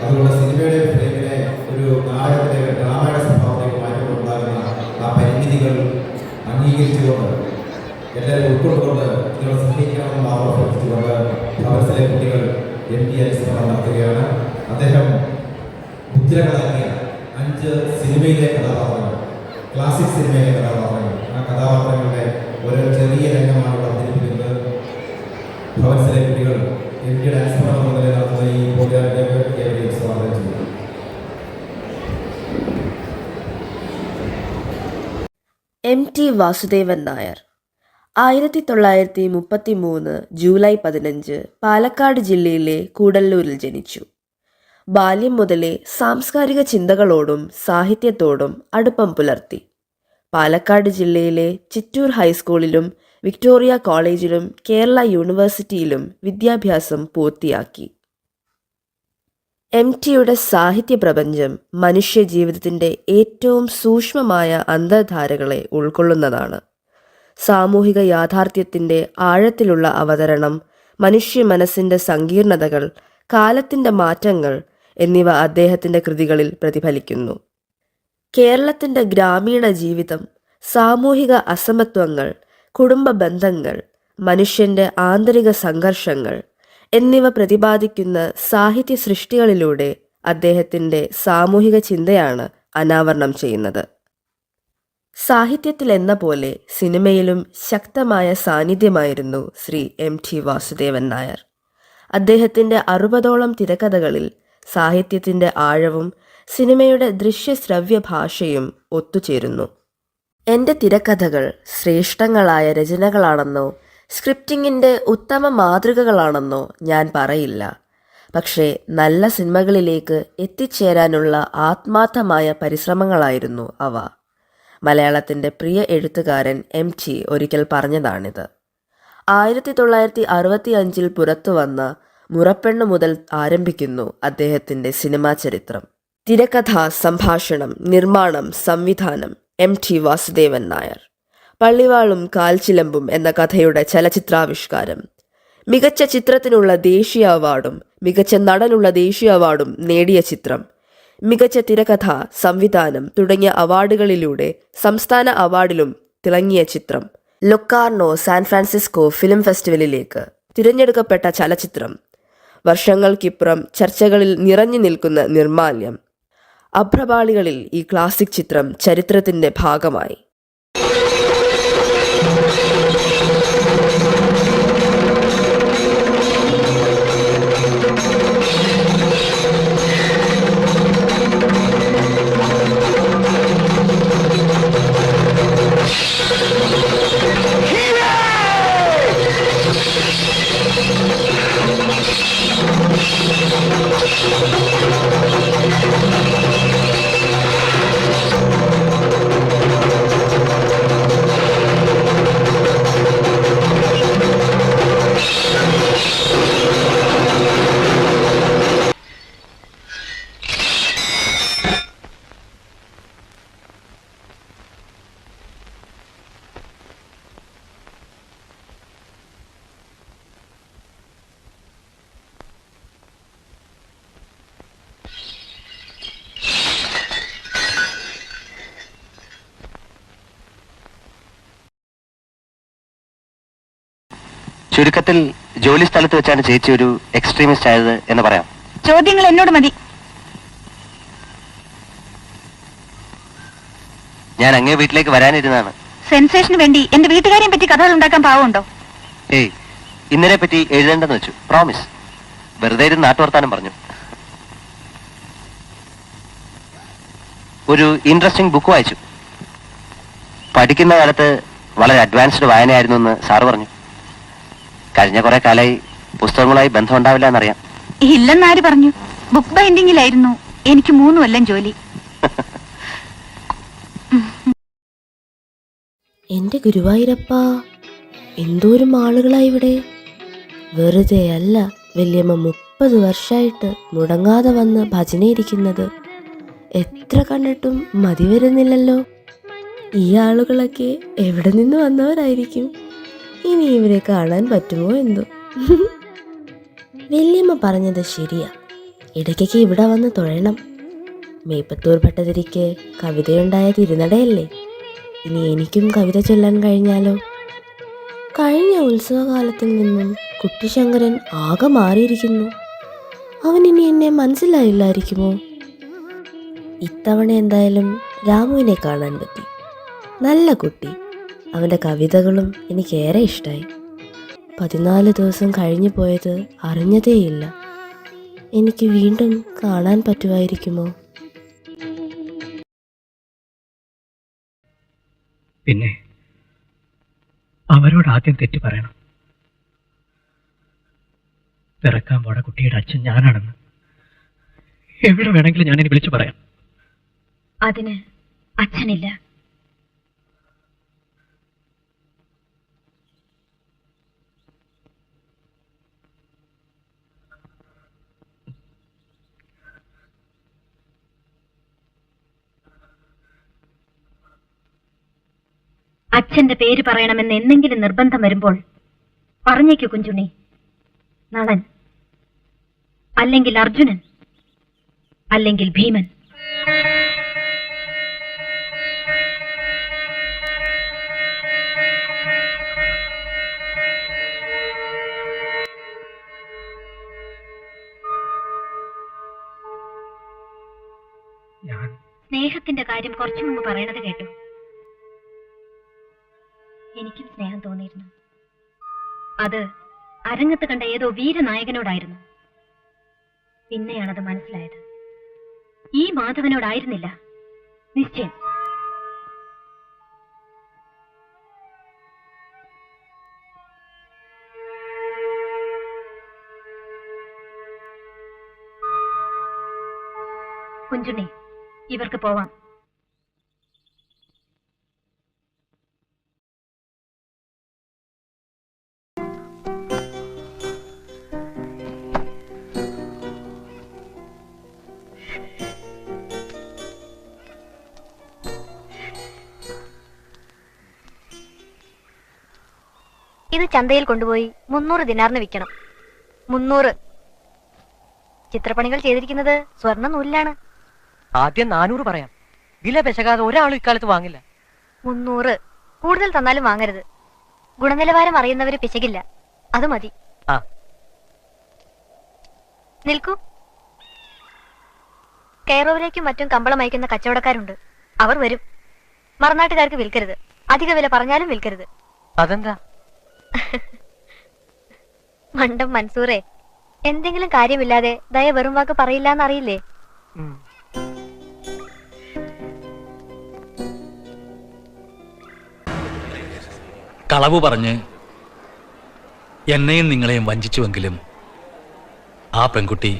അതുകൊണ്ട് സിനിമയുടെ ഫ്രെയിമിനെ ഒരു നാടകത്തിലേക്ക് ഡ്രാമയുടെ സ്വഭാവത്തിലേക്ക് മാറ്റുകൊണ്ടുണ്ടാകുന്ന ആ പരിമിതികൾ അംഗീകരിച്ചുകൊണ്ട് എല്ലാവരും ഉൾക്കൊണ്ടുകൊണ്ട് നിങ്ങൾ സഹായിക്കണമെന്ന് ആവർത്തിച്ചുകൊണ്ട് ഭവനത്തിലെ കുട്ടികൾ MT അനുസ്മരണം നടത്തുകയാണ്. അദ്ദേഹം മുദ്രകളാക്കിയ 5 സിനിമയിലെ കഥാപാത്രങ്ങൾ, ക്ലാസിക് സിനിമയിലെ കഥാപാത്രങ്ങൾ, ആ കഥാപാത്രങ്ങളുടെ ഓരോ ചെറിയ രംഗമാണ് അവതരിപ്പിക്കുന്നത്. ഭവനത്തിലെ കുട്ടികൾ MTയുടെ അനുസ്മരണം മുതലേ നടത്തുന്ന ഈ പ്രോഗ്രാമിലേക്ക് സ്വാഗതം ചെയ്യുന്നു. MT വാസുദേവൻ നായർ 1933 ജൂലൈ 15 പാലക്കാട് ജില്ലയിലെ കൂടല്ലൂരിൽ ജനിച്ചു. ബാല്യം മുതലേ സാംസ്കാരിക ചിന്തകളോടും സാഹിത്യത്തോടും അടുപ്പം പുലർത്തി. പാലക്കാട് ജില്ലയിലെ ചിറ്റൂർ ഹൈസ്കൂളിലും വിക്ടോറിയ കോളേജിലും കേരള യൂണിവേഴ്സിറ്റിയിലും വിദ്യാഭ്യാസം പൂർത്തിയാക്കി. MTയുടെ സാഹിത്യ പ്രപഞ്ചം മനുഷ്യജീവിതത്തിൻ്റെ ഏറ്റവും സൂക്ഷ്മമായ അന്തർധാരകളെ ഉൾക്കൊള്ളുന്നതാണ്. സാമൂഹിക യാഥാർത്ഥ്യത്തിൻ്റെ ആഴത്തിലുള്ള അവതരണം, മനുഷ്യ മനസ്സിൻ്റെ സങ്കീർണതകൾ, കാലത്തിൻ്റെ മാറ്റങ്ങൾ എന്നിവ അദ്ദേഹത്തിൻ്റെ കൃതികളിൽ പ്രതിഫലിക്കുന്നു. കേരളത്തിൻ്റെ ഗ്രാമീണ ജീവിതം, സാമൂഹിക അസമത്വങ്ങൾ, കുടുംബ ബന്ധങ്ങൾ, മനുഷ്യൻ്റെ ആന്തരിക സംഘർഷങ്ങൾ എന്നിവ പ്രതിപാദിക്കുന്ന സാഹിത്യ സൃഷ്ടികളിലൂടെ അദ്ദേഹത്തിൻ്റെ സാമൂഹിക ചിന്തയാണ് അനാവരണം ചെയ്യുന്നത്. സാഹിത്യത്തിൽ എന്ന പോലെ സിനിമയിലും ശക്തമായ സാന്നിധ്യമായിരുന്നു ശ്രീ MT വാസുദേവൻ നായർ. അദ്ദേഹത്തിൻ്റെ 60ഓളം തിരക്കഥകളിൽ സാഹിത്യത്തിൻ്റെ ആഴവും സിനിമയുടെ ദൃശ്യശ്രവ്യ ഭാഷയും ഒത്തുചേരുന്നു. എൻ്റെ തിരക്കഥകൾ ശ്രേഷ്ഠങ്ങളായ രചനകളാണെന്നോ സ്ക്രിപ്റ്റിങ്ങിൻ്റെ ഉത്തമ മാതൃകകളാണെന്നോ ഞാൻ പറയില്ല. പക്ഷേ നല്ല സിനിമകളിലേക്ക് എത്തിച്ചേരാനുള്ള ആത്മാർത്ഥമായ പരിശ്രമങ്ങളായിരുന്നു അവ. മലയാളത്തിൻ്റെ പ്രിയ എഴുത്തുകാരൻ MT ഒരിക്കൽ പറഞ്ഞതാണിത്. 1965 പുറത്തു വന്ന മുറപ്പെണ്ണ് മുതൽ ആരംഭിക്കുന്നു അദ്ദേഹത്തിൻ്റെ സിനിമാ ചരിത്രം. തിരക്കഥ, സംഭാഷണം, നിർമ്മാണം, സംവിധാനം MT വാസുദേവൻ നായർ. പള്ളിവാളും കാൽച്ചിലമ്പും എന്ന കഥയുടെ ചലച്ചിത്രാവിഷ്കാരം, മികച്ച ചിത്രത്തിനുള്ള ദേശീയ അവാർഡും മികച്ച നടനുള്ള ദേശീയ അവാർഡും നേടിയ ചിത്രം, മികച്ച തിരക്കഥ, സംവിധാനം തുടങ്ങിയ അവാർഡുകളിലൂടെ സംസ്ഥാന അവാർഡിലും തിളങ്ങിയ ചിത്രം, ലൊക്കാർണോ സാൻ ഫ്രാൻസിസ്കോ ഫിലിം ഫെസ്റ്റിവലിലേക്ക് തിരഞ്ഞെടുക്കപ്പെട്ട ചലച്ചിത്രം, വർഷങ്ങൾക്കിപ്പുറം ചർച്ചകളിൽ നിറഞ്ഞു നിൽക്കുന്ന നിർമാല്യം. അഭ്രപാളികളിൽ ഈ ക്ലാസിക് ചിത്രം ചരിത്രത്തിൻ്റെ ഭാഗമായി. ചുരുക്കത്തിൽ ജോലി സ്ഥലത്ത് വെച്ചാണ് ചേച്ചി ഒരു എക്സ്ട്രീമിസ്റ്റ് ആയത് എന്ന് പറയാം. ചോദ്യങ്ങൾ എന്നോട് മതി. ഞാൻ അങ്ങേ വീട്ടിലേക്ക് വരാനിരുന്നാണ്. സെൻസേഷന് വേണ്ടി എന്റെ വീട്ടുകാരെയും പറ്റി കഥകൾ ഉണ്ടാക്കാൻ പാവമുണ്ടോ? ഏയ്, ഇന്നലെ പറ്റി എഴുതേണ്ടെന്ന് വെച്ചു. പ്രോമിസ്. വെറുതെ ഇരുന്ന് നാട്ടുവർത്താനം പറഞ്ഞു. ഒരു ഇൻട്രസ്റ്റിംഗ് ബുക്ക് വായിച്ചു. പഠിക്കുന്ന കാലത്ത് വളരെ അഡ്വാൻസ്ഡ് വായനയായിരുന്നു എന്ന് സാറ് പറഞ്ഞു. കഴിഞ്ഞ കുറെ കാലമായി പുസ്തകങ്ങളുമായി ബന്ധം ഉണ്ടാവില്ല എന്നറിയാം. ഇല്ലെന്നാര് പറഞ്ഞു? ബുക്ക് ബൈൻഡിങ്ങിലായിരുന്നു എനിക്ക് 3 കൊല്ലം ജോലി. എൻ്റെ ഗുരുവായൂരപ്പ, എന്തോരം ആളുകളായി ഇവിടെ. വെറുതെ അല്ല വല്യമ്മ 30 വർഷമായിട്ട് മുടങ്ങാതെ വന്ന് ഭജനയിരിക്കുന്നത്. എത്ര കണ്ടിട്ടും മതി വരുന്നില്ലല്ലോ. ഈ ആളുകളൊക്കെ എവിടെ നിന്ന് വന്നവരായിരിക്കും? ഇനി ഇവരെ കാണാൻ പറ്റുമോ എന്തോ. വല്യമ്മ പറഞ്ഞത് ശരിയാ. ഇടയ്ക്കൊക്കെ ഇവിടെ വന്ന് തൊഴണം. മേപ്പത്തൂർ ഭട്ടതിരിക്ക് കവിതയുണ്ടായ തിരുനടയല്ലേ, ഇനി എനിക്കും കവിത ചൊല്ലാൻ കഴിഞ്ഞാലോ? കഴിഞ്ഞ ഉത്സവകാലത്തിൽ നിന്നും കുട്ടിശങ്കരൻ ആകെ മാറിയിരിക്കുന്നു. അവൻ ഇനി എന്നെ മനസ്സിലായില്ലായിരിക്കുമോ? ഇത്തവണ എന്തായാലും രാമുവിനെ കാണാൻ പറ്റി. നല്ല കുട്ടി. അവൻ്റെ കവിതകളും എനിക്കേറെ ഇഷ്ടമായി. 14 ദിവസം കഴിഞ്ഞു പോയത് അറിഞ്ഞതേയില്ല. എനിക്ക് വീണ്ടും കാണാൻ പറ്റുമായിരിക്കുമോ? പിന്നെ അവരോട് ആദ്യം തെറ്റ് പറയണം. പിറക്കാൻ പോണ കുട്ടിയുടെ അച്ഛൻ ഞാനാണെന്ന് എവിടെ വേണമെങ്കിലും ഞാനിനി വിളിച്ചു പറയാം. അതിന് അച്ഛനില്ല. അച്ഛന്റെ പേര് പറയണമെന്ന് എന്തെങ്കിലും നിർബന്ധം വരുമ്പോൾ പറഞ്ഞേക്കൂ കുഞ്ചുണ്ണി. നളൻ, അല്ലെങ്കിൽ അർജുനൻ, അല്ലെങ്കിൽ ഭീമൻ. സ്നേഹത്തിന്റെ കാര്യം കുറച്ചു മുമ്പ് പറയണത് കേട്ടു. എനിക്കും സ്നേഹം തോന്നിയിരുന്നു. അത് അരങ്ങത്ത് കണ്ട ഏതോ വീരനായകനോടായിരുന്നു. പിന്നെയാണത് മനസ്സിലായത്. ഈ മാധവനോടായിരുന്നില്ല നിശ്ചയം. കുഞ്ചുണ്ണി, ഇവർക്ക് പോവാം. ഇത് ചന്തയിൽ കൊണ്ടുപോയി 300 ദിനാറിന് വിൽക്കണം. 300. ചിത്രപ്പണികൾ ചെയ്തിരിക്കുന്നത് സ്വർണ്ണ നൂലിലാണ്. ആദ്യം 400 പറയാം. വില പെശകാതെ ഒരാളും ഇക്കാലത്ത് വാങ്ങില്ല. 300. കൂടുതൽ തന്നാലും വാങ്ങരുത്. ഗുണനിലവാരം അറിയുന്നവര് പിശകില്ല. അത് മതി. ആ. നിൽക്കൂ. കെയറോവിലേക്കും മറ്റും കമ്പളം അയക്കുന്ന കച്ചവടക്കാരുണ്ട്. അവർ വരും. മറുനാട്ടുകാർക്ക് വിൽക്കരുത്. അധിക വില പറഞ്ഞാലും വിൽക്കരുത്. അതെന്താ? മണ്ടം മൻസൂറേ, എന്തെങ്കിലും കാര്യമില്ലാതെ ദയ വെറും വാക്ക് പറയില്ല എന്നറിയില്ലേ? കളവ് പറഞ്ഞ് എന്നെയും നിങ്ങളെയും വഞ്ചിച്ചുവെങ്കിലും ആ പെൺകുട്ടി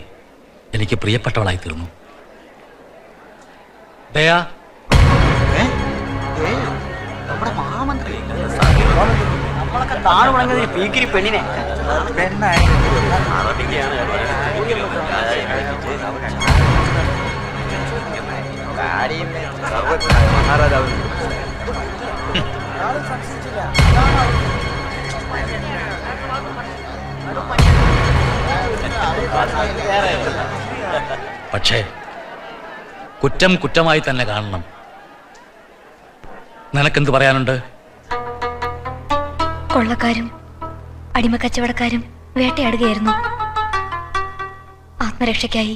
എനിക്ക് പ്രിയപ്പെട്ടവളായി തീർന്നു. ദയാ, നമ്മളൊക്കെ താണുണങ്ങുന്ന പീക്കിരി പെണ്ണിനെ പക്ഷേ കുറ്റം കുറ്റമായി തന്നെ കാണണം. നിനക്കെന്ത് പറയാനുണ്ട്? കൊള്ളക്കാരും അടിമക്കച്ചവടക്കാരും വേട്ടയാടുകയായിരുന്നു. ആത്മരക്ഷയ്ക്കായി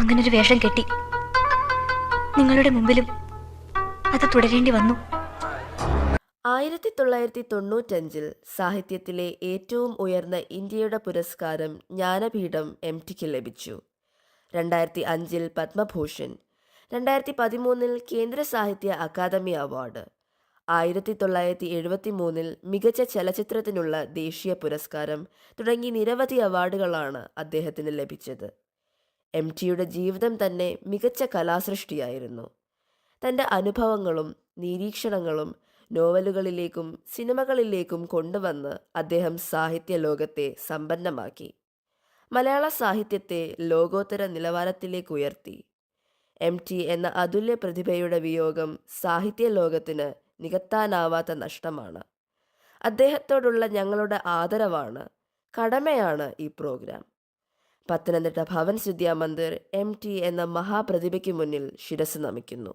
അങ്ങനൊരു വേഷം കെട്ടി. നിങ്ങളുടെ മുമ്പിലും അത് തുടരേണ്ടി വന്നു. 1995 സാഹിത്യത്തിലെ ഏറ്റവും ഉയർന്ന ഇന്ത്യയുടെ പുരസ്കാരം ജ്ഞാനപീഠം MTക്ക് ലഭിച്ചു. 2005 പത്മഭൂഷൺ, 2013 കേന്ദ്ര സാഹിത്യ അക്കാദമി അവാർഡ്, 1973 മികച്ച ചലച്ചിത്രത്തിനുള്ള ദേശീയ പുരസ്കാരം തുടങ്ങി നിരവധി അവാർഡുകളാണ് അദ്ദേഹത്തിന് ലഭിച്ചത്. MTയുടെ ജീവിതം തന്നെ മികച്ച കലാസൃഷ്ടിയായിരുന്നു. തൻ്റെ അനുഭവങ്ങളും നിരീക്ഷണങ്ങളും നോവലുകളിലേക്കും സിനിമകളിലേക്കും കൊണ്ടുവന്ന് അദ്ദേഹം സാഹിത്യ ലോകത്തെ സമ്പന്നമാക്കി. മലയാള സാഹിത്യത്തെ ലോകോത്തര നിലവാരത്തിലേക്ക് ഉയർത്തി. MT എന്ന അതുല്യ പ്രതിഭയുടെ വിയോഗം സാഹിത്യ ലോകത്തിന് നികത്താനാവാത്ത നഷ്ടമാണ്. അദ്ദേഹത്തോടുള്ള ഞങ്ങളുടെ ആദരവാണ്, കടമയാണ് ഈ പ്രോഗ്രാം. പത്തനംതിട്ട ഭവൻസ് വിദ്യാമന്ദിർ MT എന്ന മഹാപ്രതിഭയ്ക്ക് മുന്നിൽ ശിരസ് നമിക്കുന്നു.